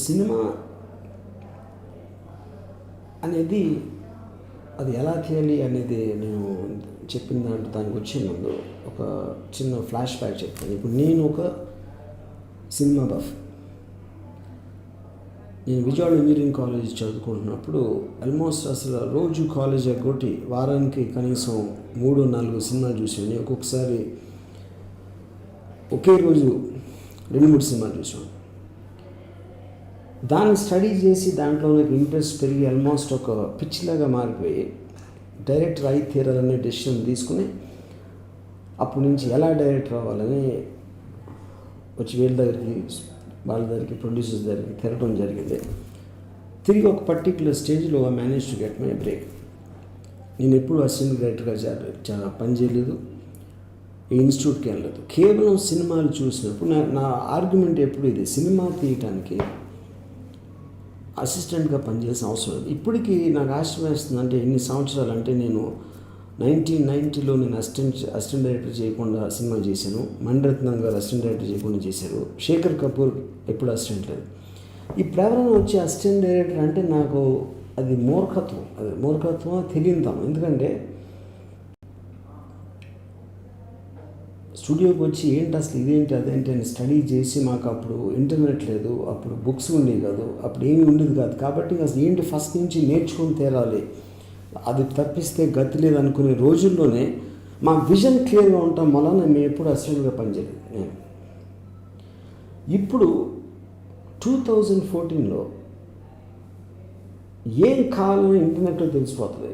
Cinema అనేది అది ఎలా తీయాలి అనేది నేను చెప్పిన దానికి వచ్చే ముందు ఒక చిన్న ఫ్లాష్ బ్యాక్ చెప్తాను. ఇప్పుడు నేను ఒక సినిమా బఫ్. నేను విజయవాడ ఇంజనీరింగ్ కాలేజ్ చదువుకుంటున్నప్పుడు ఆల్మోస్ట్ అసలు రోజు కాలేజ్ ఎగ్గొట్టి వారానికి కనీసం 3-4 సినిమాలు చూసాను. ఒక్కొక్కసారి ఒకే రోజు 2-3 సినిమాలు చూసాను. దాన్ని స్టడీ చేసి దాంట్లో నాకు ఇంట్రెస్ట్ పెరిగి ఆల్మోస్ట్ ఒక పిచ్చిలాగా మారిపోయి డైరెక్టర్ అయి తీరాలనే డెసిషన్ తీసుకుని అప్పటి నుంచి ఎలా డైరెక్టర్ అవ్వాలని వచ్చి వాళ్ళ దగ్గరికి ప్రొడ్యూసర్స్ దగ్గరికి తిరగడం జరిగింది. తిరిగి ఒక పర్టిక్యులర్ స్టేజ్లో I manage to get my break. నేను ఎప్పుడు అసిస్టెంట్ డైరెక్టర్గా పనిచేయలేదు, ఏ ఇన్స్టిట్యూట్కి వెళ్ళలేదు. కేవలం సినిమాలు చూసినప్పుడు నా ఆర్గ్యుమెంట్ ఎప్పుడు ఇది, సినిమా తీయటానికి అసిస్టెంట్గా పనిచేసిన అవసరం లేదు. ఇప్పటికీ నాకు ఆశ్చర్యం వేస్తుంది. అంటే ఎన్ని సంవత్సరాలు అంటే నేను 1990లో నేను అసిస్టెంట్ డైరెక్టర్ చేయకుండా సినిమా చేశాను. మణిరత్నం గారు అసిస్టెంట్ డైరెక్టర్ చేయకుండా చేశారు. శేఖర్ కపూర్ ఎప్పుడు అసిస్టెంట్ లేదు. ఇప్పుడు ఎవరైనా వచ్చి అసిస్టెంట్ డైరెక్టర్ అంటే నాకు అది మూర్ఖత్వం తెలియతాం. ఎందుకంటే స్టూడియోకి వచ్చి ఏంటి అసలు ఇదేంటి అదేంటి అని స్టడీ చేసి, మాకు అప్పుడు ఇంటర్నెట్ లేదు, అప్పుడు బుక్స్ ఉండేవి కాదు, అప్పుడు ఏమీ ఉండేది కాదు. కాబట్టి అసలు ఏంటి ఫస్ట్ నుంచి నేర్చుకొని తీరాలి, అది తప్పిస్తే గతి లేదు అనుకునే రోజుల్లోనే మా విజన్ క్లియర్గా ఉండటం వలన మేము ఎప్పుడు అసిస్టెంట్గా పనిచేయలేదు. నేను ఇప్పుడు 2014లో ఏం కావాలని ఇంటర్నెట్లో తెలిసిపోతుంది.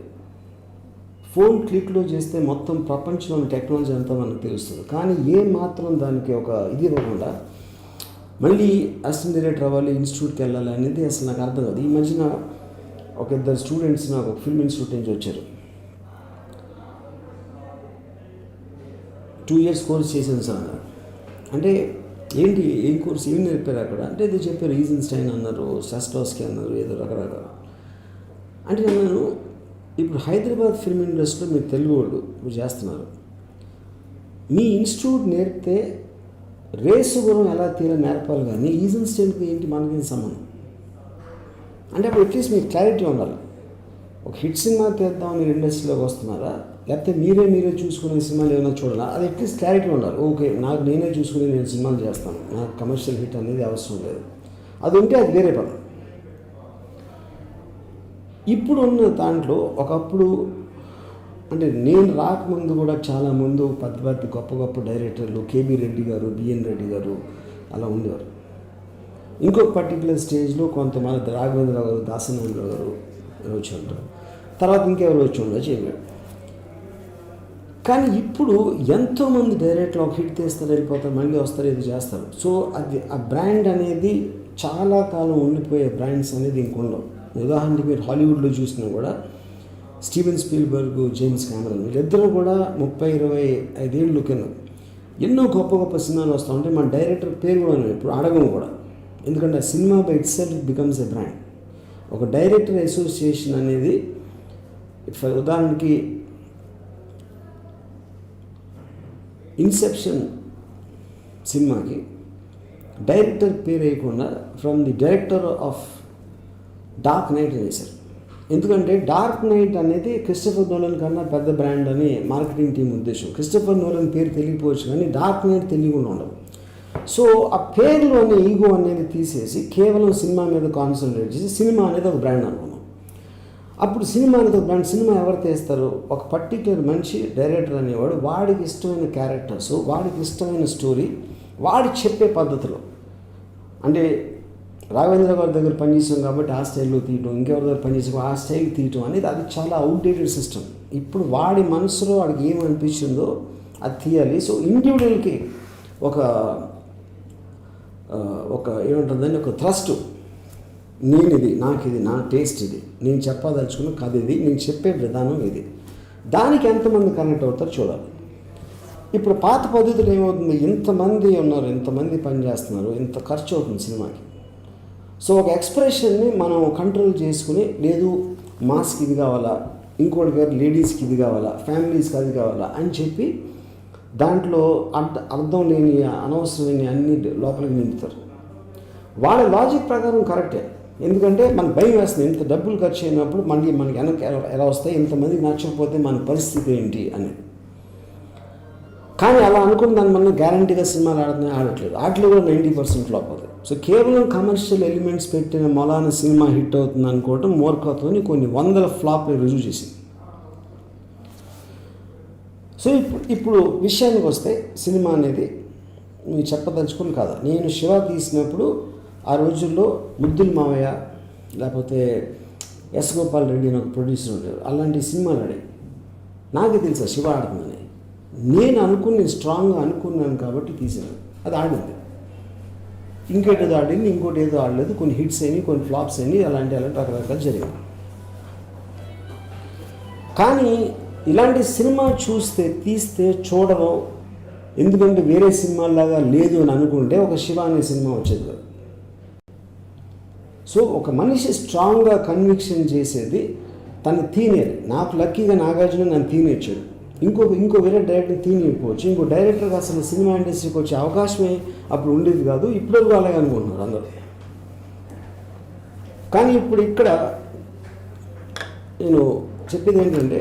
ఫోన్ క్లిక్లో చేస్తే మొత్తం ప్రపంచంలోని టెక్నాలజీ అంతా మనకు తెలుస్తుంది. కానీ ఏ మాత్రం దానికి ఒక ఇది ఇవ్వకుండా మళ్ళీ అసిస్టెంట్ డైరెక్టర్ అవ్వాలి, ఇన్స్టిట్యూట్కి వెళ్ళాలి అనేది అసలు నాకు అర్థం కాదు. ఈ మధ్యన ఒక 2 స్టూడెంట్స్ నాకు ఒక ఫిల్మ్ ఇన్స్టిట్యూట్ నుంచి వచ్చారు. 2 years కోర్స్ చేశాను సార్ అన్నారు. అంటే ఏంటి ఏం కోర్స్ ఏం నేర్పారు అక్కడ అంటే ఇది చెప్పారు, ఈజెన్స్టైన్ అన్నారు, షస్టోస్కీ అన్నారు, ఏదో రకరకాల. అంటే నేను ఇప్పుడు హైదరాబాద్ ఫిల్మ్ ఇండస్ట్రీలో మీరు తెలుగు వాళ్ళు ఇప్పుడు చేస్తున్నారు. మీ ఇన్స్టిట్యూట్ నేర్పితే రేసు గురం ఎలా తీయాలని నేర్పాలి, కానీ ఈజెన్స్టైన్కి ఏంటి మనకేం సంబంధం అంటే అప్పుడు అట్లీస్ట్ మీకు క్లారిటీ ఉండాలి. ఒక హిట్ సినిమా తీద్దాం మీరు ఇండస్ట్రీలోకి వస్తున్నారా, లేకపోతే మీరే చూసుకునే సినిమాలు ఏమైనా చూడాలా, అది అట్లీస్ట్ క్లారిటీ ఉండాలి. ఓకే, నేనే చూసుకుని నేను సినిమాలు చేస్తాను, నాకు కమర్షియల్ హిట్ అనేది అవసరం లేదు. అది ఉంటే అది వేరే పదం. ఇప్పుడు ఉన్న దాంట్లో ఒకప్పుడు అంటే నేను రాకముందు కూడా చాలా ముందు పెద్ద గొప్ప డైరెక్టర్లు కేబీ రెడ్డి గారు, బిఎన్ రెడ్డి గారు అలా ఉండేవారు. ఇంకొక పర్టికులర్ స్టేజ్లో కొంతమంది రాఘవేంద్రరావు గారు, దాసనారాయణరావు గారు వచ్చి ఉంటారు. తర్వాత ఇంకెవరు వచ్చి ఉండొచ్చు చెప్పాడు. కానీ ఇప్పుడు ఎంతోమంది డైరెక్టర్లు ఒక హిట్ తీస్తారు, వెళ్ళిపోతారు, మళ్ళీ వస్తారు, ఇది చేస్తారు. సో అది ఆ బ్రాండ్ అనేది చాలా కాలం ఉండిపోయే బ్రాండ్స్ అనేది ఇంకొండవు. ఉదాహరణకి మీరు హాలీవుడ్లో చూసినా కూడా స్టీవెన్ స్పీల్బర్గ్, జేమ్స్ కెమెరాన్ వీళ్ళిద్దరూ కూడా 30-25 ఏళ్ళు కింద ఎన్నో గొప్ప సినిమాలు వస్తూ ఉంటే మన డైరెక్టర్ పేరు కూడా ఇప్పుడు అడగము కూడా. ఎందుకంటే ఆ cinema by itself becomes a brand. ఒక డైరెక్టర్ అసోసియేషన్ అనేది ఉదాహరణకి ఇన్సెప్షన్ సినిమాకి డైరెక్టర్ పేరు వేయకుండా from the director of dark knight అనేసారు. ఎందుకంటే డార్క్ నైట్ అనేది క్రిస్టఫర్ నోలన్ కన్నా పెద్ద బ్రాండ్ అని మార్కెటింగ్ టీం ఉద్దేశం. క్రిస్టఫర్ నోలన్ పేరు తెలియకపోవచ్చు కానీ డార్క్ నైట్ తెలియకుండా ఉండదు. సో ఆ పేరులోని ఈగో అనేది తీసేసి కేవలం సినిమా మీద కాన్సన్ట్రేట్ చేసి సినిమా అనేది ఒక బ్రాండ్ అనుకున్నాం. అప్పుడు సినిమా అనేది ఒక బ్రాండ్. సినిమా ఎవరు తీస్తారు, ఒక పర్టిక్యులర్ మనిషి డైరెక్టర్ అనేవాడు వాడికి ఇష్టమైన క్యారెక్టర్స్, వాడికి ఇష్టమైన స్టోరీ, వాడు చెప్పే పద్ధతిలో. అంటే రాఘవేంద్ర గారి దగ్గర పనిచేసాం కాబట్టి ఆ స్టైల్లో తీయటం, ఇంకెవరి దగ్గర పనిచేసాం ఆ స్టైల్ తీయటం అనేది అది చాలా అవుట్డేటెడ్ సిస్టమ్. ఇప్పుడు వాడి మనసులో వాడికి ఏమనిపించిందో అది తీయాలి. సో ఇండివిజువల్కి ఒక ఏమంటుందని ఒక థ్రస్ట్, నాకు ఇది నా టేస్ట్, ఇది నేను చెప్పదలుచుకున్న కథ, ఇది నేను చెప్పే విధానం, ఇది దానికి ఎంతమంది కనెక్ట్ అవుతారో చూడాలి. ఇప్పుడు పాత పద్ధతులు ఏమవుతుంది, ఇంతమంది ఉన్నారు, ఇంతమంది పని చేస్తున్నారు, ఇంత ఖర్చు అవుతుంది సినిమాకి. సో ఒక ఎక్స్ప్రెషన్ని మనం కంట్రోల్ చేసుకుని, లేదు మాస్కి ఇది కావాలా, ఇంకోటి గారు లేడీస్కి ఇది కావాలా, ఫ్యామిలీస్కి అది కావాలా అని చెప్పి దాంట్లో అర్థం లేని అనవసరమైన అన్ని లోపలికి నింపుతారు. వాళ్ళ లాజిక్ ప్రకారం కరెక్టే. ఎందుకంటే మనకు భయం వేస్తుంది, ఇంత డబ్బులు ఖర్చు అయినప్పుడు మళ్ళీ మనకి వెనక్కి ఎలా వస్తాయి, ఇంతమందికి నచ్చకపోతే మన పరిస్థితి ఏంటి అని. కానీ అలా అనుకున్న దాని మన గ్యారంటీగా సినిమాలు ఆడట్లేదు. ఆటలు కూడా 90% ఫ్లాప్ అవుతాయి. సో కేవలం కమర్షియల్ ఎలిమెంట్స్ పెట్టిన మొలాన సినిమా హిట్ అవుతుంది అనుకోవటం మూర్ఖత్వం కొన్ని వందల ఫ్లాప్లు రుజువు చేసింది. సో ఇప్పుడు విషయానికి వస్తే సినిమా అనేది మీరు చెప్పదలుచుకుని కాదా. నేను శివ తీసినప్పుడు ఆ రోజుల్లో ముద్దుల మావయ్య లేకపోతే ఎస్ గోపాల్ రెడ్డి అని ఒక ప్రొడ్యూసర్ ఉండేవారు. అలాంటి సినిమాలు ఆడాయి. నాకే తెలుసా శివ ఆడుతుందని. నేను స్ట్రాంగ్గా అనుకున్నాను కాబట్టి తీసాను. అది ఆడింది. ఇంకేటేదో ఆడింది, ఇంకోటి ఏదో ఆడలేదు. కొన్ని హిట్స్ అయినాయి, కొన్ని ఫ్లాప్స్ అయినాయి, అలాంటి రకరకాలు జరిగింది. కానీ ఇలాంటి సినిమా తీస్తే చూడరు, ఎందుకంటే వేరే సినిమాలాగా లేదు అని అనుకుంటే ఒక శివ అనే సినిమా వచ్చేది కదా. సో ఒక మనిషి స్ట్రాంగ్గా కన్విక్షన్ చేసేది తను తీనేది. నాకు లక్కీగా నాగార్జున నన్ను తీనేచ్చాడు. ఇంకో వేరే డైరెక్టర్ తీనిపోవచ్చు. ఇంకో డైరెక్టర్కి అసలు సినిమా ఇండస్ట్రీకి వచ్చే అవకాశమే అప్పుడు ఉండేది కాదు. ఇప్పుడు అలాగే అనుకుంటున్నారు అందరూ. కానీ ఇప్పుడు ఇక్కడ నేను చెప్పేది ఏంటంటే,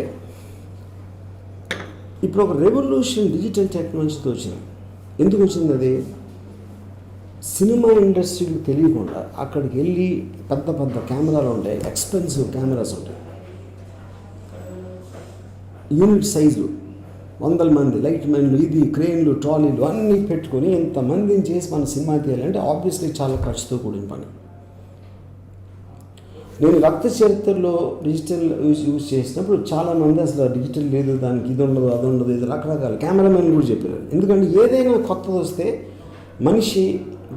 ఇప్పుడు ఒక రెవల్యూషన్ డిజిటల్ టెక్నాలజీతో వచ్చింది. ఎందుకు వచ్చింది అది? సినిమా ఇండస్ట్రీకి తెలియకుండా అక్కడికి వెళ్ళి పెద్ద పెద్ద కెమెరాలు ఉంటాయి, ఎక్స్పెన్సివ్ కెమెరాస్ ఉంటాయి, యూనిట్ సైజులు, 100 మంది లైట్ మెన్లు, ఇది క్రేన్లు, ట్రాలీలు అన్నీ పెట్టుకొని ఇంతమందిని చేసి మన సినిమా తీయాలంటే ఆబ్వియస్లీ చాలా ఖర్చుతో కూడిన పని. నేను రక్త చరిత్రలో డిజిటల్ యూజ్ చేసినప్పుడు చాలామంది అసలు డిజిటల్ లేదు, దానికి ఇది ఉండదు, అది ఉండదు, ఇది రకరకాల కెమెరామెన్ కూడా చెప్పారు. ఎందుకంటే ఏదైనా కొత్తది వస్తే మనిషి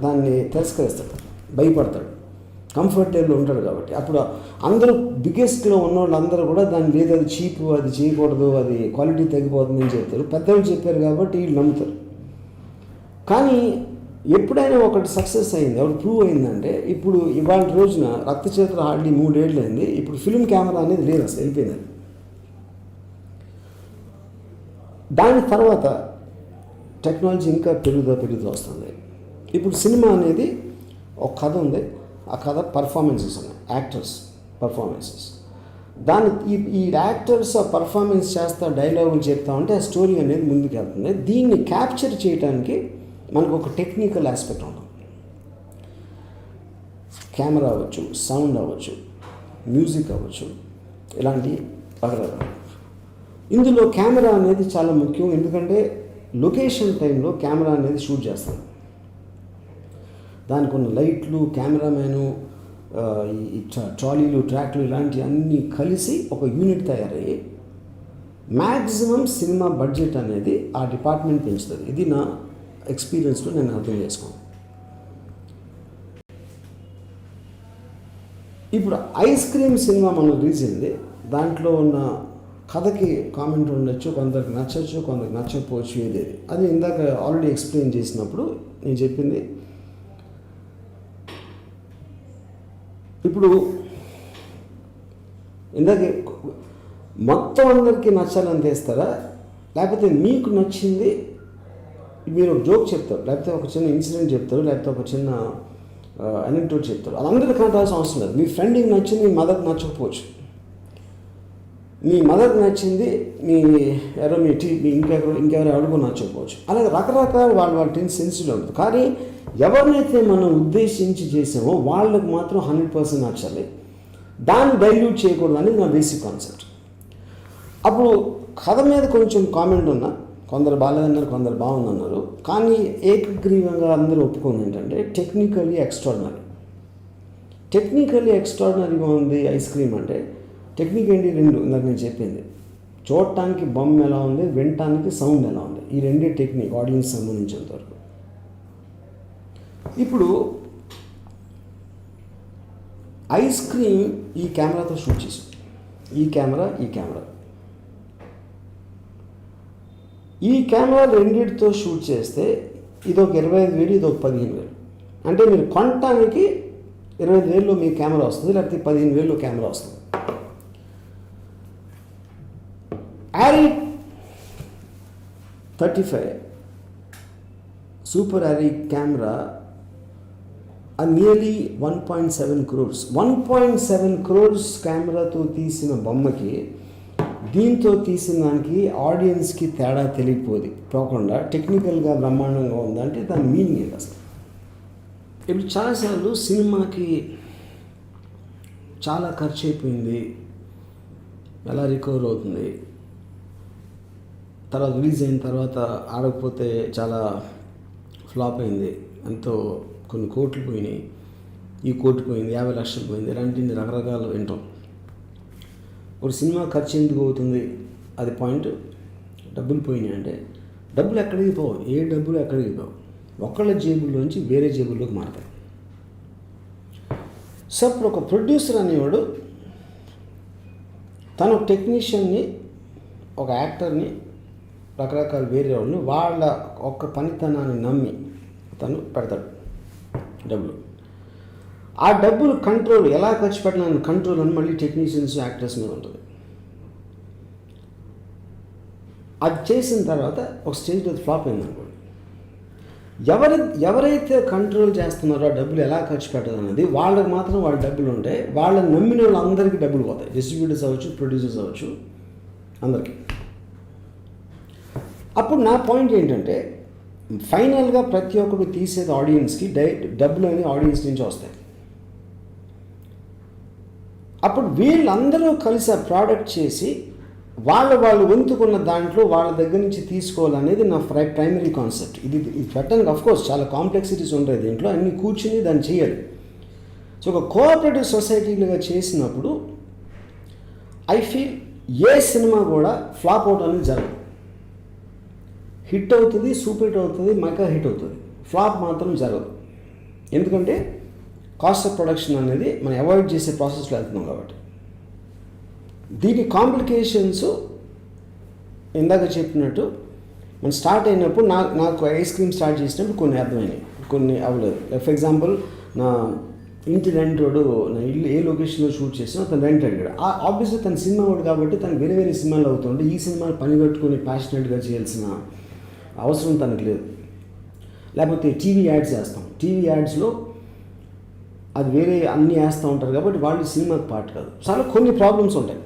దాన్ని తిరస్కరిస్తాడు, భయపడతాడు, కంఫర్టబుల్ ఉంటాడు. కాబట్టి అప్పుడు అందరూ బిగ్గెస్ట్లో ఉన్నవాళ్ళు అందరూ కూడా దాన్ని లేదు, అది చీపు, అది చేయకూడదు, అది క్వాలిటీ తగ్గిపోతుందని చెప్తారు. పెద్దవాళ్ళు చెప్పారు కాబట్టి వీళ్ళు నమ్ముతారు. కానీ ఎప్పుడైనా ఒకటి సక్సెస్ అయింది, ఎవరు ప్రూవ్ అయిందంటే, ఇప్పుడు ఇవాళ రోజున రక్త చరిత్ర హార్డ్లీ 3 ఏళ్ళు అయింది. ఇప్పుడు ఫిల్మ్ కెమెరా అనేది లేదు, అసలు వెళ్ళిపోయింది. దాని తర్వాత టెక్నాలజీ ఇంకా పెరుగుతూ వస్తుంది. ఇప్పుడు సినిమా అనేది ఒక కథ ఉంది, ఆ కథ పర్ఫార్మెన్సెస్ ఉన్నాయి, యాక్టర్స్ పర్ఫార్మెన్సెస్. ఈ యాక్టర్స్ ఆ పర్ఫార్మెన్స్ చేస్తా, డైలాగులు చెప్తా ఉంటే ఆ స్టోరీ అనేది ముందుకు వెళ్తుంది. దీన్ని క్యాప్చర్ చేయడానికి మనకు ఒక టెక్నికల్ ఆస్పెక్ట్ ఉంటుంది. కెమెరా అవ్వచ్చు, సౌండ్ అవ్వచ్చు, మ్యూజిక్ అవ్వచ్చు, ఇలాంటి రకరకాలు. ఇందులో కెమెరా అనేది చాలా ముఖ్యం. ఎందుకంటే లొకేషన్ టైంలో కెమెరా అనేది షూట్ చేస్తాం. దానికి ఉన్న లైట్లు, కెమెరామ్యాను, ఈ ట్రాలీలు, ట్రాక్లు ఇలాంటివి అన్నీ కలిసి ఒక యూనిట్ తయారయ్యి మ్యాక్సిమం సినిమా బడ్జెట్ అనేది ఆ డిపార్ట్మెంట్ పెంచుతుంది. ఇది నా ఎక్స్పీరియన్స్లో నేను అర్థం చేసుకోను. ఇప్పుడు ఐస్ క్రీమ్ సినిమా మనం రిలీజ్ అయింది. దాంట్లో ఉన్న కథకి కామెంట్ ఉండొచ్చు, కొందరికి నచ్చచ్చు, కొందరికి నచ్చకపోవచ్చు. ఏదేది అది ఇందాక ఆల్రెడీ ఎక్స్ప్లెయిన్ చేసినప్పుడు నేను చెప్పింది. ఇప్పుడు ఇందాక మొత్తం అందరికీ నచ్చాలని తెస్తారా, లేకపోతే మీకు నచ్చింది మీరు ఒక జోక్ చెప్తారు, లేకపోతే ఒక చిన్న ఇన్సిడెంట్ చెప్తారు, లేకపోతే ఒక చిన్న అనెక్డోట్ చెప్తారు. అది అందరికీ కావాల్సిన అవసరం లేదు. మీ ఫ్రెండ్కి నచ్చింది మీ మదర్కి నచ్చకపోవచ్చు, మీ మదర్కి నచ్చింది మీ ఇంకెవరో అడుగు నచ్చకపోవచ్చు. అలాగే రకరకాల వాళ్ళ సెన్సిటివ్ ఉంటుంది. కానీ ఎవరినైతే మనం ఉద్దేశించి చేసామో వాళ్ళకి మాత్రం 100% నచ్చాలి. దాన్ని డైల్యూట్ చేయకూడదు అనేది నా బేసిక్ కాన్సెప్ట్. అప్పుడు కథ మీద కొంచెం కామెంట్ ఉన్నా, కొందరు బాగాలేదన్నారు, కొందరు బాగుందన్నారు. కానీ ఏకగ్రీవంగా అందరూ ఒప్పుకుంది ఏంటంటే టెక్నికల్లీ ఎక్స్ట్రాడినరీగా ఉంది ఐస్ క్రీమ్ అంటే. టెక్నిక్ ఏంటి? 2 ఇందాక నేను చెప్పింది. చూడటానికి బొమ్మ ఎలా ఉంది, వినటానికి సౌండ్ ఎలా ఉంది, ఈ రెండే టెక్నిక్ ఆడియన్స్ సంబంధించినంతవరకు. ఇప్పుడు ఐస్ క్రీమ్ ఈ కెమెరాతో షూట్ చేసాం. ఈ కెమెరా రెండింటితో షూట్ చేస్తే ఇదొక 25,000, ఇదొక 15,000. అంటే మీరు కొనటానికి 25,000లో మీ కెమెరా వస్తుంది, లేకపోతే 15,000లో కెమెరా వస్తుంది. ARRI 35 సూపర్ ARRI కెమెరా అది నియర్లీ 1.7 crores. 1.7 crores కెమెరాతో తీసిన బొమ్మకి దీంతో తీసిన దానికి ఆడియన్స్కి తేడా పోకుండా టెక్నికల్గా బ్రహ్మాండంగా ఉందంటే దాని మీనింగ్ ఏంటి అసలు? ఇప్పుడు చాలాసార్లు సినిమాకి చాలా ఖర్చు అయిపోయింది, ఎలా రికవర్ అవుతుంది, తర్వాత రిలీజ్ అయిన తర్వాత ఆడకపోతే చాలా ఫ్లాప్ అయింది, ఎంతో కొన్ని కోట్లు పోయినాయి, ఈ కోట్లు పోయింది, 50 లక్షలు పోయింది, ఇలాంటివి రకరకాలు వింటాం. ఒక సినిమా ఖర్చు ఎందుకు అవుతుంది? అది పాయింట్. డబ్బులు పోయినాయి అంటే డబ్బులు ఎక్కడికి పోవు, ఏ డబ్బులు ఎక్కడికి పోవు, ఒకళ్ళ జేబుల్లోంచి వేరే జేబుల్లోకి మారుతాయి. సో ఇప్పుడు ఒక ప్రొడ్యూసర్ అనేవాడు తను టెక్నీషియన్ని, ఒక యాక్టర్ని, రకరకాల వేరే వాళ్ళని వాళ్ళ ఒక్క పనితనాన్ని నమ్మి తను పెడతాడు డబ్బులు. ఆ డబ్బులు కంట్రోల్ ఎలా ఖర్చు పెట్టాలని కంట్రోల్ అని మళ్ళీ టెక్నీషియన్స్, యాక్టర్స్ మీద ఉంటుంది. అది చేసిన తర్వాత ఒక స్టేజ్లో ఫ్లాప్ అయింది అనుకోండి, ఎవరైతే కంట్రోల్ చేస్తున్నారో ఆ డబ్బులు ఎలా ఖర్చు పెట్టాలన్నది వాళ్ళకి మాత్రం వాళ్ళ డబ్బులు ఉంటాయి. వాళ్ళని నమ్మిన వాళ్ళందరికీ డబ్బులు పోతాయి, డిస్ట్రిబ్యూటర్స్ అవ్వచ్చు, ప్రొడ్యూసర్స్ అవ్వచ్చు, అందరికీ. అప్పుడు నా పాయింట్ ఏంటంటే ఫైనల్గా ప్రతి ఒక్కరు తీసేది ఆడియన్స్కి డబ్బులు అనేది ఆడియన్స్ నుంచి వస్తాయి. అప్పుడు వీళ్ళందరూ కలిసి ఆ ప్రోడక్ట్ చేసి వాళ్ళు వంతుకున్న దాంట్లో వాళ్ళ దగ్గర నుంచి తీసుకోవాలనేది నా ప్రైమరీ కాన్సెప్ట్. ఇది పెట్టడానికి అఫ్కోర్స్ చాలా కాంప్లెక్సిటీస్ ఉంటాయి దీంట్లో, అన్నీ కూర్చుని దాన్ని చేయాలి. సో ఒక కోఆపరేటివ్ సొసైటీలుగా చేసినప్పుడు ఐ ఫీల్ ఏ సినిమా కూడా ఫ్లాప్ అవుట్ అనేది జరగదు. హిట్ అవుతుంది, సూపర్ హిట్ అవుతుంది, మెగా హిట్ అవుతుంది, ఫ్లాప్ మాత్రం జరగదు. ఎందుకంటే కాస్ట్ ఆఫ్ ప్రొడక్షన్ అనేది మనం అవాయిడ్ చేసే ప్రాసెస్లో వెళ్తున్నాం కాబట్టి. దీని కాంప్లికేషన్స్ ఇందాక చెప్పినట్టు మనం స్టార్ట్ అయినప్పుడు నాకు ఐస్ క్రీమ్ స్టార్ట్ చేసినప్పుడు కొన్ని అర్థమైనాయి, కొన్ని అవ్వలేదు. ఫర్ ఎగ్జాంపుల్ నా ఇంటి రెంట్ వాడు నా ఇల్లు ఏ లొకేషన్లో షూట్ చేసినా తను రెంట్ అడిగాడు. ఆబ్వియస్లీ తన సినిమా వాడు కాబట్టి తను వేరే వేరే సినిమాలు అవుతుంటే ఈ సినిమాని పని కట్టుకొని ప్యాషనెట్గా చేయాల్సిన అవసరం తనకు లేదు. లేకపోతే టీవీ యాడ్స్ వేస్తాం, టీవీ యాడ్స్లో అది వేరే అన్నీ వేస్తూ ఉంటారు కాబట్టి వాళ్ళు సినిమాకి పార్ట్ కాదు. చాలా కొన్ని ప్రాబ్లమ్స్ ఉంటాయి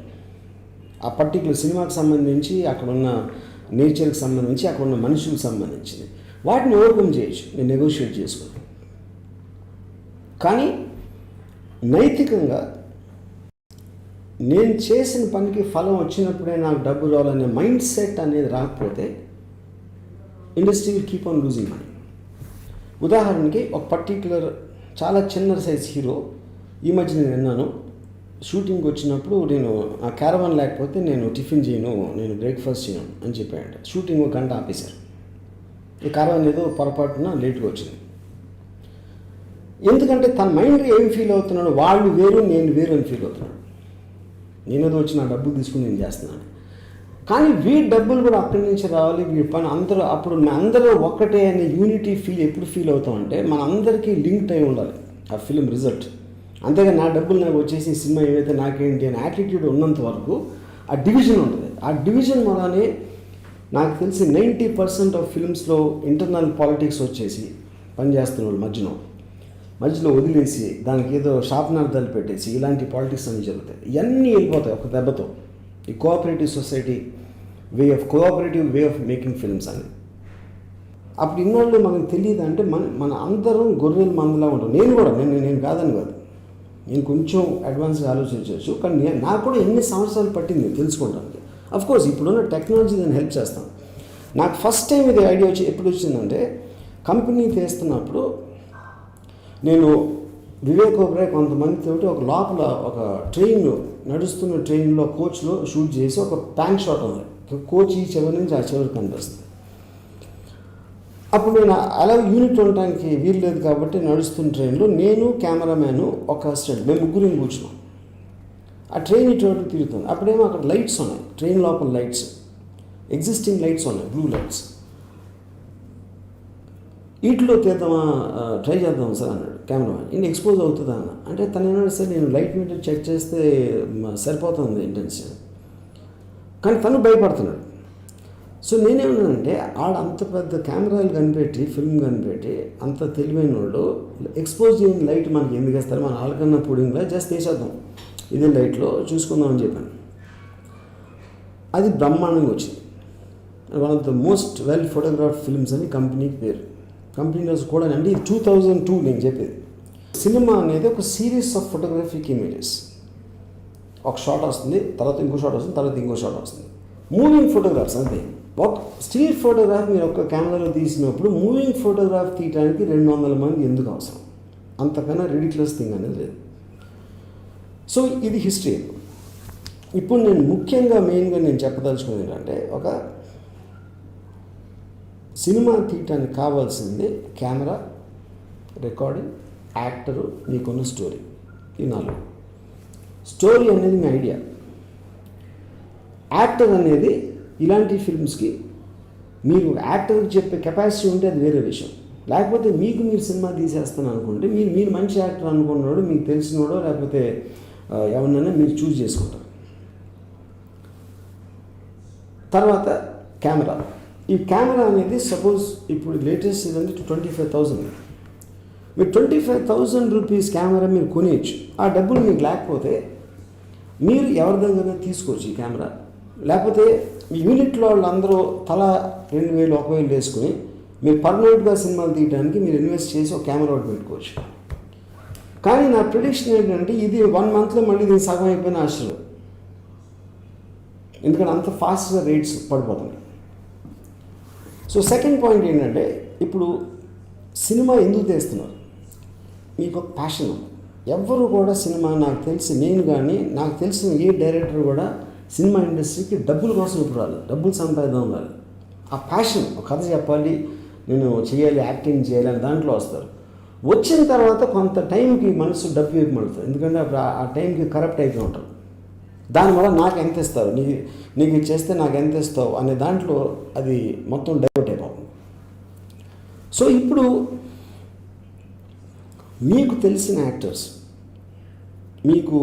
ఆ పర్టికులర్ సినిమాకి సంబంధించి, అక్కడ ఉన్న నేచర్కి సంబంధించి, అక్కడ ఉన్న మనుషులకు సంబంధించింది. వాటిని ఓవర్కమ్ చేయొచ్చు, నేను నెగోషియేట్ చేసుకోను. కానీ నైతికంగా నేను చేసిన పనికి ఫలం వచ్చినప్పుడే నాకు డబ్బు రావాలనే మైండ్ సెట్ అనేది రాకపోతే industry will keep on losing money. ఉదాహరణకి ఒక పర్టిక్యులర్ చాలా చిన్న సైజ్ హీరో ఈ మధ్య నేను విన్నాను, షూటింగ్కి వచ్చినప్పుడు నేను ఆ క్యారవాన్ లేకపోతే నేను టిఫిన్ చేయను, నేను బ్రేక్ఫాస్ట్ చేయను అని చెప్పాడు. షూటింగ్ 1 గంట ఆపేశారు. ఈ క్యారవాన్ ఏదో పొరపాటున లేట్గా వచ్చింది. ఎందుకంటే తన మైండ్ ఏం ఫీల్ అవుతున్నాడు, వాళ్ళు వేరు నేను వేరు అని ఫీల్ అవుతున్నాడు. నేనేదో వచ్చి నా డబ్బులు తీసుకుని నేను చేస్తున్నాను. కానీ వీడి డబ్బులు కూడా అక్కడి నుంచి రావాలి, వీడి పని అందరూ, అప్పుడు అందరూ ఒక్కటే అనే యూనిటీ ఫీల్ ఎప్పుడు ఫీల్ అవుతామంటే మన అందరికీ లింక్డ్ అయి ఉండాలి ఆ ఫిలిం రిజల్ట్. అంతేగా నా డబ్బులు నాకు వచ్చేసి సినిమా ఏవైతే నాకేంటి అనే యాటిట్యూడ్ ఉన్నంత వరకు ఆ డివిజన్ ఉంటుంది. ఆ డివిజన్ వల్లనే నాకు తెలిసి 90% ఆఫ్ ఫిల్మ్స్లో ఇంటర్నల్ పాలిటిక్స్ వచ్చేసి పనిచేస్తున్న వాళ్ళు మధ్యలో వదిలేసి దానికి ఏదో శాపనార్థాలు పెట్టేసి ఇలాంటి పాలిటిక్స్ అన్నీ జరుగుతాయి. ఇవన్నీ వెళ్ళిపోతాయి ఒక దెబ్బతో. ఈ cooperative society cooperative way of making films అని. అప్పుడు ఇన్నాళ్ళు మనకు తెలియదు అంటే మన అందరం గొర్రెల మందులా ఉంటాం. నేను కూడా నేను కాదని కాదు, నేను కొంచెం అడ్వాన్స్గా ఆలోచించవచ్చు. కానీ నాకు కూడా ఎన్ని సంవత్సరాలు పట్టింది తెలుసుకోవడానికి. అఫ్కోర్స్ ఇప్పుడున్న టెక్నాలజీ నేను హెల్ప్ చేస్తాను. నాకు ఫస్ట్ టైం ఇది ఐడియా ఎప్పుడు వచ్చిందంటే కంపెనీ తీస్తున్నప్పుడు నేను వివేక్ ఓబెరాయ్ కొంతమందితోటి ఒక లోపల ఒక నడుస్తున్న ట్రైన్లో కోచ్లో షూట్ చేసి ఒక ప్యాంక్ షాట్ ఉంది, కోచ్ ఈ చివరి నుంచి ఆ చివరికి కనిపిస్తుంది. అప్పుడు నేను అలా యూనిట్ ఉండటానికి వీలు లేదు కాబట్టి నడుస్తున్న ట్రైన్లో నేను కెమెరామ్యాను ఒక అసిస్టెంట్ మేము ముగ్గురిని కూర్చున్నాం. ఆ ట్రైన్ ఇటు తిరుగుతుంది. అప్పుడేమో అక్కడ లైట్స్ ఉన్నాయి, ట్రైన్ లోపల లైట్స్, ఎగ్జిస్టింగ్ లైట్స్ ఉన్నాయి, బ్లూ లైట్స్. వీటిలో తీద్దామా, ట్రై చేద్దాం సార్ అన్నాడు కెమెరామ్యాన్. ఇది ఎక్స్పోజ్ అవుతుందా అన్న అంటే తను ఏమన్నా సార్ నేను లైట్ మీటర్ చెక్ చేస్తే సరిపోతుంది ఇంటెన్షన్, కానీ తను భయపడుతున్నాడు. సో నేనేమన్నానంటే అంత పెద్ద కెమెరాలు కనిపెట్టి ఫిల్మ్ కనిపెట్టి అంత తెలివైన వాడు ఎక్స్పోజ్ చేయని లైట్ మనకి ఎందుకు వేస్తారు, మన ఆలకన్నా పుడింగ్లా జస్ట్ వేసేద్దాం ఇదే లైట్లో చూసుకుందామని చెప్పాను. అది బ్రహ్మాండంగా వచ్చింది. One of the most well photograph films అని కంపెనీకి పేరు. కంపెనీలో కూడా అంటే ఇది 2002 నేను చెప్పేది. సినిమా అనేది ఒక సిరీస్ ఆఫ్ ఫోటోగ్రఫిక్ ఇమేజెస్. ఒక షాట్ వస్తుంది, తర్వాత ఇంకో షాట్ వస్తుంది, తర్వాత ఇంకో షాట్ వస్తుంది. మూవింగ్ ఫోటోగ్రాఫ్స్ అంతే. ఒక స్టిల్ ఫోటోగ్రాఫ్ మీరు ఒక కెమెరాలో తీసినప్పుడు మూవింగ్ ఫోటోగ్రాఫ్ తీయడానికి 200 మంది ఎందుకు అవసరం? అంతకన్నా రిడిక్యులస్ థింగ్ అనేది లేదు. సో ఇది హిస్టరీ. ఇప్పుడు నేను ముఖ్యంగా మెయిన్గా నేను చెప్పదలుచుకున్నది ఏంటంటే, ఒక సినిమా తీయటానికి కావాల్సింది కెమెరా, రికార్డింగ్, యాక్టరు, మీకున్న స్టోరీ. ఈ 4. స్టోరీ అనేది మీ ఐడియా. యాక్టర్ అనేది ఇలాంటి ఫిల్మ్స్కి మీరు యాక్టర్కి చెప్పే కెపాసిటీ ఉంటే అది వేరే విషయం. లేకపోతే మీరు సినిమా తీసేస్తాను అనుకుంటే మీరు మంచి యాక్టర్ అనుకున్నాడు, మీకు తెలిసినోడో లేకపోతే ఎవరినైనా మీరు చూస్ చేసుకుంటారు. తర్వాత కెమెరా. ఈ కెమెరా అనేది సపోజ్ ఇప్పుడు లేటెస్ట్ ఏదంటే 25,000. మీరు 25,000 రూపీస్ కెమెరా మీరు కొనేయచ్చు. ఆ డబ్బులు మీకు లేకపోతే మీరు ఎవరి దగ్గర తీసుకోవచ్చు ఈ కెమెరా. లేకపోతే మీ యూనిట్లో వాళ్ళందరూ తలా 2,000, 1,000 వేసుకుని మీరు పర్మనెంట్గా సినిమాలు తీయడానికి మీరు ఇన్వెస్ట్ చేసి ఒక కెమెరా ఒకటి పెట్టుకోవచ్చు. కానీ నా ప్రిడిక్షన్ ఏంటంటే ఇది 1 మంత్లో మళ్ళీ దీన్ని సగం అయిపోయిన ఆశ్చర్యం. ఎందుకంటే అంత ఫాస్ట్గా రేట్స్ పడిపోతున్నాయి. సో సెకండ్ పాయింట్ ఏంటంటే, ఇప్పుడు సినిమా ఎందుకు తీస్తున్నారు? మీకు ఒక ప్యాషన్ ఉంది. ఎవ్వరు కూడా సినిమా నాకు తెలిసిన ఏ డైరెక్టర్ కూడా సినిమా ఇండస్ట్రీకి డబ్బుల కోసం ఇప్పుడు రాలేదు, డబ్బులు సంపాదిద్దాం రాలేదు. ఆ ప్యాషన్, ఒక కథ చెప్పాలి, నేను చేయాలి, యాక్టింగ్ చేయాలి అని దాంట్లో వస్తారు. వచ్చిన తర్వాత కొంత టైంకి మనసు డబ్బు వైపు మడుతుంది. ఎందుకంటే అప్పుడు ఆ టైంకి కరప్ట్ అయిపోయి ఉంటారు. దానివల్ల నాకు ఎంత ఇస్తారు, నీకు ఇది చేస్తే నాకు ఎంత ఇస్తావు అనే దాంట్లో అది మొత్తం డైవర్ట్ అయిపోతుంది. సో ఇప్పుడు మీకు తెలిసిన యాక్టర్స్ మీకు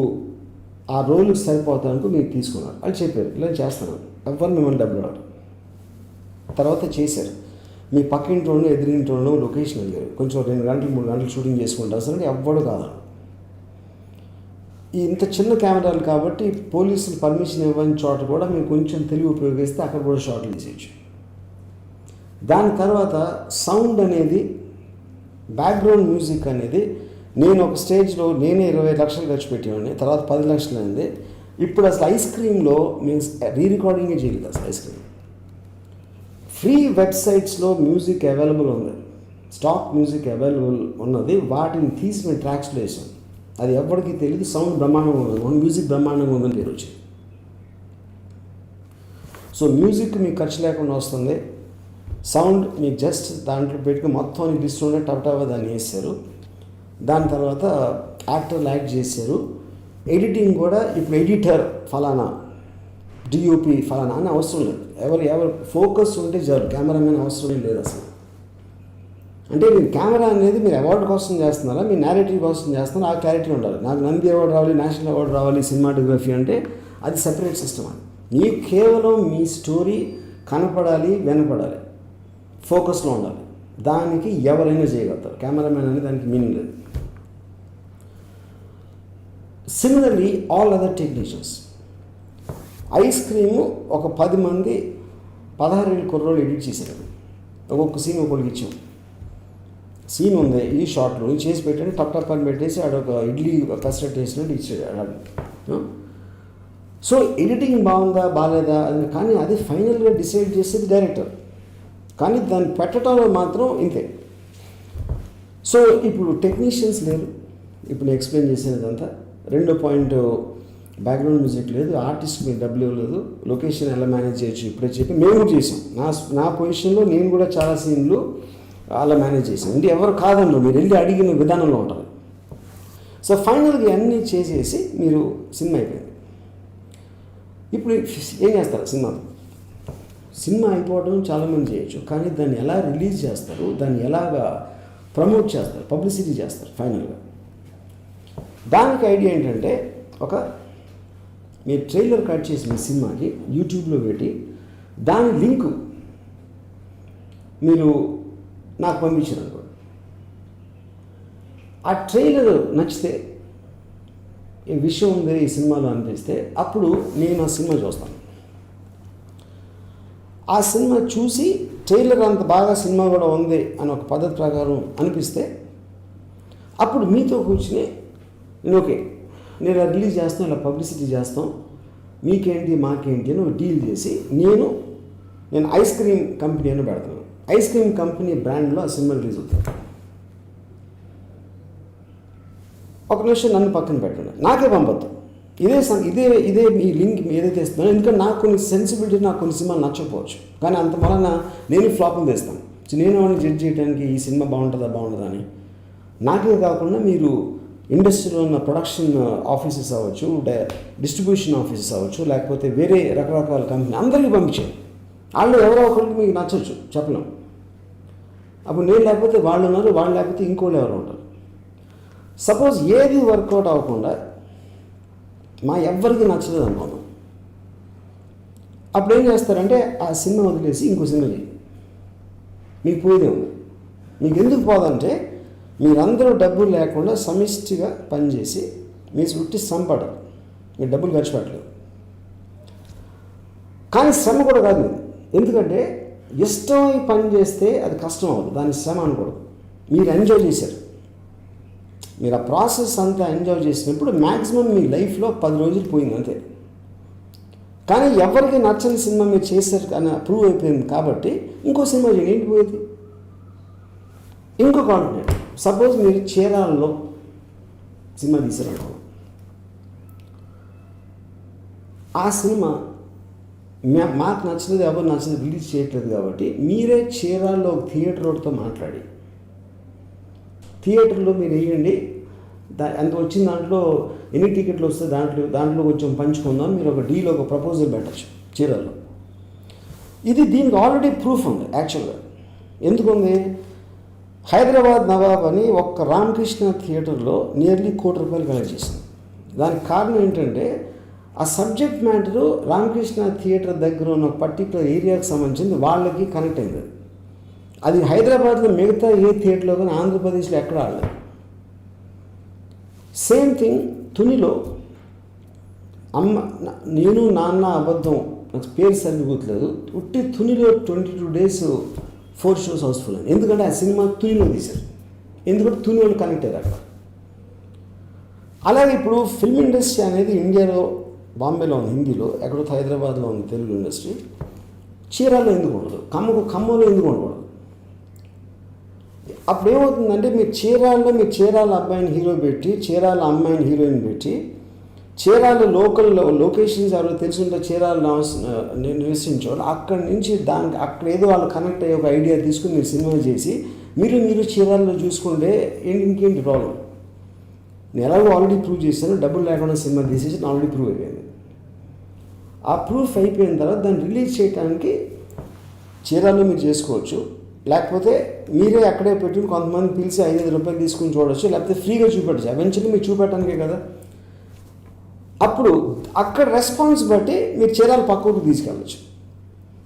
ఆ రోల్కి సరిపోతానికి మీరు తీసుకున్నారు, వాళ్ళు చెప్పారు ఇలా చేస్తాను, ఎవరు మిమ్మల్ని డబ్బులు అడగరు. తర్వాత చేశారు. మీ పక్కింట్లోనూ ఎదురింట్లోనూ లొకేషన్ అడిగారు, కొంచెం 2 గంటలు 3 గంటలు షూటింగ్ చేసుకుంటారు సార్ అంటే ఎవ్వడు కాదు. ఇంత చిన్న కెమెరాలు కాబట్టి పోలీసులు పర్మిషన్ ఇవ్వని చోట కూడా మీరు కొంచెం తెలివి ఉపయోగిస్తే అక్కడ కూడా షాట్లు తీసేయచ్చు. దాని తర్వాత సౌండ్ అనేది, బ్యాక్గ్రౌండ్ మ్యూజిక్ అనేది, నేను ఒక స్టేజ్లో నేనే 20 లక్షలు ఖర్చు పెట్టేవాడిని, తర్వాత 10 లక్షలు అయింది. ఇప్పుడు అసలు ఐస్ క్రీమ్లో మేము రీరికార్డింగే చేయలేదు. అసలు ఐస్ క్రీమ్ ఫ్రీ వెబ్సైట్స్లో మ్యూజిక్ అవైలబుల్ ఉంది, స్టాక్ మ్యూజిక్ అవైలబుల్ ఉన్నది. వాటిని తీసి మేము ట్రాక్స్లో వేసాం. అది ఎవరికి తెలియదు. సౌండ్ బ్రహ్మాండంగా ఉంది, మ్యూజిక్ బ్రహ్మాండంగా ఉందని పేరు వచ్చింది. సో మ్యూజిక్ మీకు ఖర్చు లేకుండా వస్తుంది. సౌండ్ మీకు జస్ట్ దాంట్లో పెట్టుకుని మొత్తం డిస్ట్రోనే టపటాగా దాన్ని వేసారు. దాని తర్వాత యాక్టర్లు యాక్ట్ చేశారు. ఎడిటింగ్ కూడా ఇప్పుడు ఎడిటర్ ఫలానా, డిఓపి ఫలానా అని అవసరం లేదు. ఎవరు ఫోకస్ ఉంటే చాలు, కెమెరామెన్ అవసరం లేదు అసలు. అంటే మీరు కెమెరా అనేది మీరు అవార్డు కోసం చేస్తున్నారా, మీ నేరేటివ్ కోసం చేస్తున్నారా, ఆ క్లారిటీ ఉండాలి. నాకు నంది అవార్డు రావాలి, నేషనల్ అవార్డు రావాలి సినిమాటోగ్రఫీ అంటే అది సెపరేట్ సిస్టమ్. అది మీకు కేవలం మీ స్టోరీ కనపడాలి, వినపడాలి, ఫోకస్లో ఉండాలి. దానికి ఎవరైనా చేయగలుగుతారు. కెమెరామెన్ అనేది దానికి మీనింగ్ లేదు. Similarly all other technicians. Ice cream ఒక 10 మంది 16 ఏళ్ళ కుర్రోళ్ళు ఎడిట్ చేశారు. ఒక్కొక్క సీన్ ఒకరికి ఇచ్చాం. సీన్ ఉంది, ఈ షార్ట్లో చేసి పెట్టండి, టప్ అని పెట్టేసి ఆడొక ఇడ్లీ పెసరట్ వేసినట్టు ఇచ్చాడు. సో ఎడిటింగ్ బాగుందా బాగాలేదా అని, కానీ అది ఫైనల్గా డిసైడ్ చేసేది డైరెక్టర్. కానీ దాన్ని పెట్టడంలో మాత్రం ఇంతే. సో ఇప్పుడు టెక్నీషియన్స్ లేరు. ఇప్పుడు నేను ఎక్స్ప్లెయిన్ చేసేదంతా. 2 పాయింట్ బ్యాక్గ్రౌండ్ మ్యూజిక్ లేదు, ఆర్టిస్ట్ మీకు డబ్బులు ఇవ్వలేదు, లొకేషన్ ఎలా మేనేజ్ చేయొచ్చు ఇప్పుడే చెప్పి మేము చేసాం. నా పొజిషన్లో నేను కూడా చాలా సీన్లు అలా మేనేజ్ చేశాను. అంటే ఎవరు కాదంలో మీరు వెళ్ళి అడిగిన విధానంలో ఉంటారు. సో ఫైనల్గా అన్నీ చేసేసి మీరు సినిమా అయిపోయింది. ఇప్పుడు ఏం చేస్తారు? సినిమా అయిపోవడం చాలామంది చేయొచ్చు, కానీ దాన్ని ఎలా రిలీజ్ చేస్తారు, దాన్ని ఎలాగా ప్రమోట్ చేస్తారు, పబ్లిసిటీ చేస్తారు. ఫైనల్గా దానికి ఐడియా ఏంటంటే, మీరు ట్రైలర్ కట్ చేసి మీ సినిమాకి యూట్యూబ్లో పెట్టి దాని లింకు మీరు నాకు పంపించారు అనుకోండి, ఆ ట్రైలర్ నచ్చితే ఈ విషయం ఉంది ఈ సినిమాలో అనిపిస్తే అప్పుడు నేను ఆ సినిమా చూస్తాను. ఆ సినిమా చూసి ట్రైలర్ అంత బాగా సినిమా కూడా ఉంది అని ఒక పద్ధతి ప్రకారం అనిపిస్తే అప్పుడు మీతో కూర్చుని నేను ఓకే నేను రిలీజ్ చేస్తాను, ఇలా పబ్లిసిటీ చేస్తాం, మీకేంటి మాకేంటి అని ఒక డీల్ చేసి నేను ఐస్ క్రీమ్ కంపెనీ అని పెడతాను. ఐస్ క్రీమ్ కంపెనీ బ్రాండ్లో ఆ సినిమా రిలీజ్ అవుతుంది. ఒక నిమిషం నన్ను పక్కన పెట్టండి, నాకే పంపద్దు, ఇదే మీ లింక్ ఏదైతే ఇస్తున్నానో, ఎందుకంటే నాకు కొన్ని సెన్సిబిలిటీ, నాకు కొన్ని సినిమాలు నచ్చకపోవచ్చు, కానీ అంత వలన నేను ఫ్లాప్లు తెస్తాను. నేను వాడిని జడ్జ్ చేయడానికి ఈ సినిమా బాగుంటుందా అని. నాకే కాకుండా మీరు ఇండస్ట్రీలో ఉన్న ప్రొడక్షన్ ఆఫీసెస్ అవ్వచ్చు, డిస్ట్రిబ్యూషన్ ఆఫీసెస్ అవ్వచ్చు, లేకపోతే వేరే రకరకాల కంపెనీ అందరికీ పంపించాను. వాళ్ళు ఎవరో ఒకరికి మీకు నచ్చవచ్చు, చెప్పలేం. అప్పుడు నేను లేకపోతే వాళ్ళు ఉన్నారు, వాళ్ళు లేకపోతే ఇంకోళ్ళు ఎవరు ఉంటారు. సపోజ్ ఏది వర్కౌట్ అవ్వకుండా మా ఎవ్వరికి నచ్చలేదు అనుకోను, అప్పుడు ఏం చేస్తారంటే ఆ సినిమా వదిలేసి ఇంకో సినిమా చేయి, మీకు పోయేదే ఉంది. మీకు ఎందుకు పోదంటే మీరందరూ డబ్బులు లేకుండా సమిష్టిగా పనిచేసి మీ చుట్టి సంపడరు, మీరు డబ్బులు ఖర్చు పెట్టలేదు. కానీ శ్రమ కూడా కాదు, ఎందుకంటే ఇష్టమై పని చేస్తే అది కష్టం అవ్వదు, దాని శ్రమ అనకూడదు. మీరు ఎంజాయ్ చేశారు, మీరు ఆ ప్రాసెస్ అంతా ఎంజాయ్ చేసినప్పుడు మ్యాక్సిమం మీ లైఫ్లో 10 రోజులు పోయింది అంతే. కానీ ఎవరికి నచ్చని సినిమా మీరు చేశారు కానీ ప్రూవ్ అయిపోయింది కాబట్టి ఇంకో సినిమా ఏంటి పోయేది, ఇంకో కాంటినెంట్. సపోజ్ మీరు చీరాలలో సినిమా తీశారనుకో, ఆ సినిమా మాకు నచ్చలేదు, ఎవరు నచ్చలేదు, రిలీజ్ చేయట్లేదు కాబట్టి మీరే చీరాల్లో థియేటర్ రోడ్తో మాట్లాడి థియేటర్లో మీరు వేయండి, ఎంత వచ్చిన దాంట్లో ఎన్ని టికెట్లు వస్తే దాంట్లో కొంచెం పంచుకుందాం, మీరు ఒక డీల్, ఒక ప్రపోజల్ పెట్టచ్చు చీరాల్లో. దీనికి ఆల్రెడీ ప్రూఫ్ ఉంది యాక్చువల్గా. ఎందుకుంది? హైదరాబాద్ నవాబ్ అని ఒక్క రామకృష్ణ థియేటర్లో నియర్లీ ₹1 కోటి కలెక్ట్ చేసింది. దానికి కారణం ఏంటంటే ఆ సబ్జెక్ట్ మ్యాటరు రామకృష్ణ థియేటర్ దగ్గర ఉన్న పర్టికులర్ ఏరియాకి సంబంధించింది, వాళ్ళకి కనెక్ట్ అయింది. అది హైదరాబాద్లో మిగతా ఏ థియేటర్లో కానీ ఆంధ్రప్రదేశ్లో ఎక్కడ ఆడలేదు. సేమ్ థింగ్ తునిలో నేను నాన్న అబద్ధం, నాకు పేరు సరిగ్గా గుర్తులేదు, ఉట్టి తునిలో 22 days 4 shows హౌస్ఫుల్ అని. ఎందుకంటే ఆ సినిమా తునిలో తీశారు, ఎందుకంటే తుని వాళ్ళు కనెక్ట్ అయ్యారు అక్కడ. అలాగే ఇప్పుడు ఫిల్మ్ ఇండస్ట్రీ అనేది ఇండియాలో బాంబేలో ఉంది, హిందీలో ఎక్కడో హైదరాబాద్లో ఉంది తెలుగు ఇండస్ట్రీ. చీరాల్లో ఎందుకు ఉండదు, ఖమ్మంలో ఎందుకు ఉండకూడదు? అప్పుడు ఏమవుతుందంటే మీరు చీరాల అబ్బాయిని హీరో పెట్టి, చీరాల అమ్మాయిని హీరోయిన్ పెట్టి, చీరాల లొకేషన్స్ ఎవరో తెలుసుంటే చీరాల నివసించేవాళ్ళు అక్కడి నుంచి అక్కడ ఏదో వాళ్ళు కనెక్ట్ అయ్యే ఒక ఐడియా తీసుకుని మీరు సినిమా చేసి మీరు చీరాల్లో చూసుకుంటే ఇంకేంటి ప్రాబ్లం? నేను ఎలాగో ఆల్రెడీ ప్రూవ్ చేశాను, డబ్బులు లేకుండా సినిమా తీసేసి ఆల్రెడీ ప్రూవ్ అయిపోయింది. ఆ ప్రూఫ్ అయిపోయిన తర్వాత దాన్ని రిలీజ్ చేయడానికి చీరాల్లో మీరు చేసుకోవచ్చు, లేకపోతే మీరే అక్కడే పెట్టి కొంతమంది పిలిచి ₹5,000 తీసుకుని చూడవచ్చు, లేకపోతే ఫ్రీగా చూపెట్టచ్చు. ఎవెన్చువల్లీ మీరు చూపెట్టడానికే కదా. అప్పుడు అక్కడ రెస్పాన్స్ బట్టి మీరు చీరాల పక్కకు తీసుకెళ్ళచ్చు,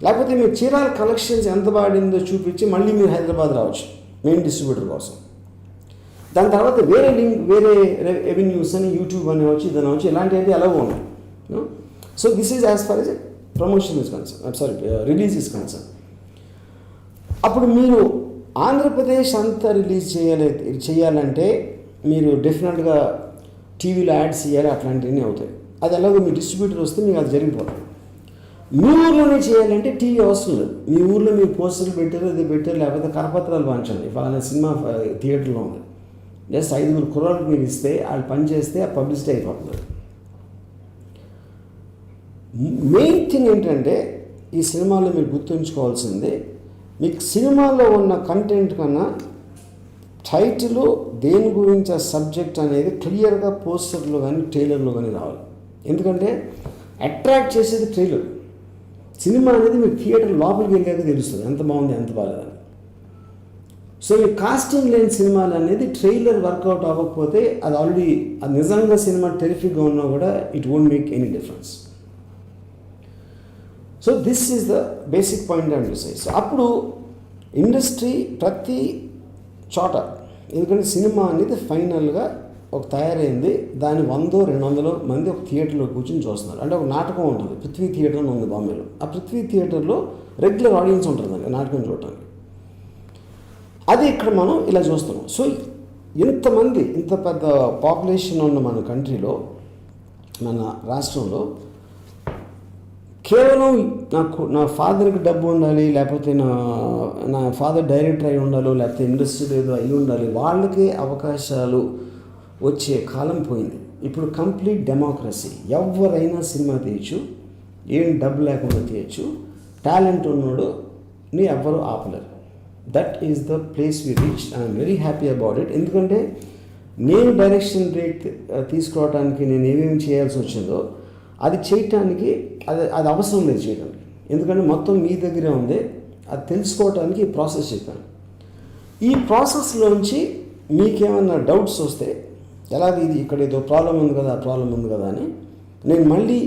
లేకపోతే మీరు చీరాల కలెక్షన్స్ ఎంత బాడిందో చూపించి మళ్ళీ మీరు హైదరాబాద్ రావచ్చు మెయిన్ డిస్ట్రిబ్యూటర్ కోసం. దాని తర్వాత వేరే రెవెన్యూస్ అని యూట్యూబ్ అని వచ్చి దాని వచ్చి ఇలాంటివి ఎలాగో ఉన్నాయి. So this is as far as promotion is concern, release is concern. అప్పుడు మీరు ఆంధ్రప్రదేశ్ అంతా రిలీజ్ చేయాలంటే మీరు డెఫినెట్గా టీవీలో యాడ్స్ ఇవ్వాలి, అట్లాంటివన్నీ అవుతాయి. అది ఎలాగో మీ డిస్ట్రిబ్యూటర్ వస్తే మీకు అది జరిగిపోతుంది. మీ ఊర్లోనే చేయాలంటే టీవీ అవసరం లేదు, మీ ఊర్లో మీరు పోస్టర్లు పెట్టారు, అది పెట్టారు, లేకపోతే కరపత్రాలు పంచండి. ఫలానా సినిమా థియేటర్లో ఉంది, జస్ట్ 5 కుర్రాళ్ళు మీరు ఇస్తే వాళ్ళు పని చేస్తే ఆ పబ్లిసిటీ అయిపోతుంది. మెయిన్ థింగ్ ఏంటంటే ఈ సినిమాలో మీరు గుర్తుంచుకోవాల్సింది, మీకు సినిమాలో ఉన్న కంటెంట్ కన్నా టైటిల్ దేని గురించి ఆ సబ్జెక్ట్ అనేది క్లియర్గా పోస్టర్లో కానీ ట్రైలర్లో కానీ రావాలి. ఎందుకంటే అట్రాక్ట్ చేసేది ట్రైలర్. సినిమా అనేది మీరు థియేటర్ లోపలికి వెళ్ళాక తెలుస్తుంది ఎంత బాగుంది ఎంత బాగాలేదని. సో ఈ కాస్టింగ్ లేని సినిమాలు అనేది ట్రైలర్ వర్కౌట్ అవ్వకపోతే అది నిజంగా సినిమా టెరిఫిక్గా ఉన్నా కూడా it won't make any difference. So this is the basic point and size. అప్పుడు ఇండస్ట్రీ ప్రతి చోట, ఎందుకంటే సినిమా అనేది ఫైనల్గా ఒక తయారైంది, దాని 100-200 మంది ఒక థియేటర్లో కూర్చొని చూస్తున్నారు. అంటే ఒక నాటకం ఉంటుంది, పృథ్వీ థియేటర్ అని ఉంది బాంబేలో. ఆ పృథ్వీ థియేటర్లో రెగ్యులర్ ఆడియన్స్ ఉంటుందండి నాటకం చూడటానికి. అది ఇక్కడ మనం ఇలా చూస్తున్నాం. సో ఇంతమంది, ఇంత పెద్ద పాపులేషన్ ఉన్న మన కంట్రీలో, మన రాష్ట్రంలో, కేవలం నా ఫాదర్కి డబ్బు ఉండాలి, లేకపోతే నా ఫాదర్ డైరెక్టర్ అయి ఉండాలి, లేకపోతే ఇండస్ట్రీలో ఏదో అయి ఉండాలి, వాళ్ళకే అవకాశాలు వచ్చే కాలం పోయింది. ఇప్పుడు కంప్లీట్ డెమోక్రసీ, ఎవరైనా సినిమా తీయచ్చు, ఏం డబ్బు లేకుండా తీయచ్చు, టాలెంట్ ఉన్నోడుని ఎవ్వరూ ఆపలేరు. That is the place we reach and I'm very happy about it. ఎందుకంటే నేను డైరెక్షన్ బ్రేక్ తీసుకోవడానికి నేను ఏమేమి చేయాల్సి వచ్చిందో అది చేయటానికి అది అవసరం లేదు చేయడానికి, ఎందుకంటే మొత్తం మీ దగ్గరే ఉంది. అది తెలుసుకోవటానికి ఈ ప్రాసెస్ చెప్పాను. ఈ ప్రాసెస్లోంచి మీకేమన్నా డౌట్స్ వస్తే, ఎలాగ ఇది ఇక్కడ ఏదో ప్రాబ్లం ఉంది కదా, ఆ ప్రాబ్లం ఉంది కదా అని, నేను మళ్ళీ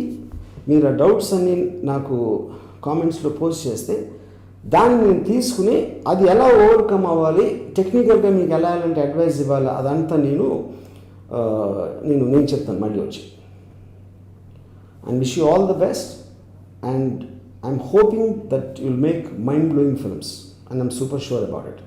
మీరు ఆ డౌట్స్ అన్నీ నాకు కామెంట్స్లో పోస్ట్ చేస్తే దాన్ని నేను తీసుకుని అది ఎలా ఓవర్కమ్ అవ్వాలి, టెక్నికల్గా మీకు ఎలా అంటే అడ్వైస్ ఇవ్వాలి, అదంతా నేను చెప్తాను మళ్ళీ వచ్చి. And wish you all the best, and I'm hoping that you'll make mind-blowing films, and I'm super sure about it.